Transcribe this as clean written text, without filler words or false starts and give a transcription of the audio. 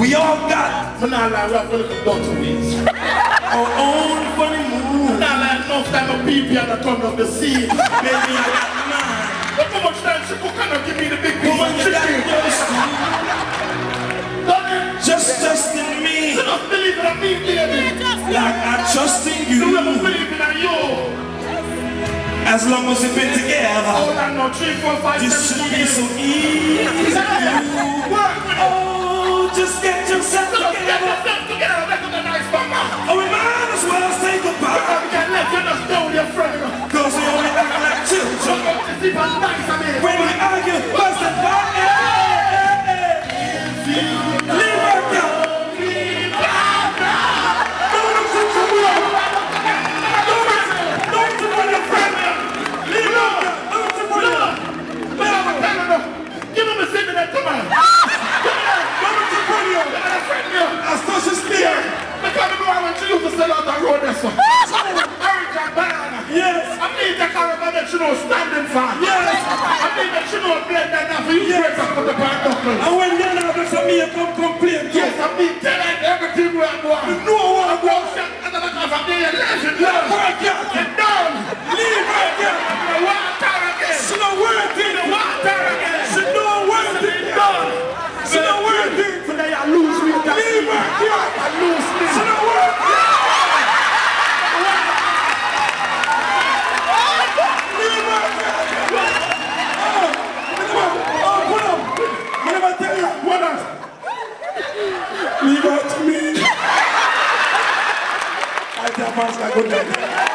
We all got we have a little daughter ways. our own funny moves. Not like enough time of people at the turn of the sea. Baby, I got mine. But how much time she could kind of give me the big piece Woman, of you got chicken? yours too. Just in me. You don't believe in me, baby. Like I trust in you. You never believe in you. As long as we've been together. Hold on, no, 3, 4, 5, This 7, should be so easy. Oh, just get yourself together. Oh, we might as well say goodbye. Cause we only act like children. When we argue, fuss and fight. Leave her down. Yes. I need the caravan that you know standing for. Yes. I need that you know blend that now for you break up with the bad knuckles. And when you're not going to me, you come complain. Yes, I mean telling everything we are going. You know what I want. And then I come from there and legend. Work out. Get down. Leave right there. The water again. She don't work in the water again. She don't work in the done. She don't work in. Today I lose me. Leave right there. I lose me. She don't work in. Leave out to me. I tell Pastor, good night.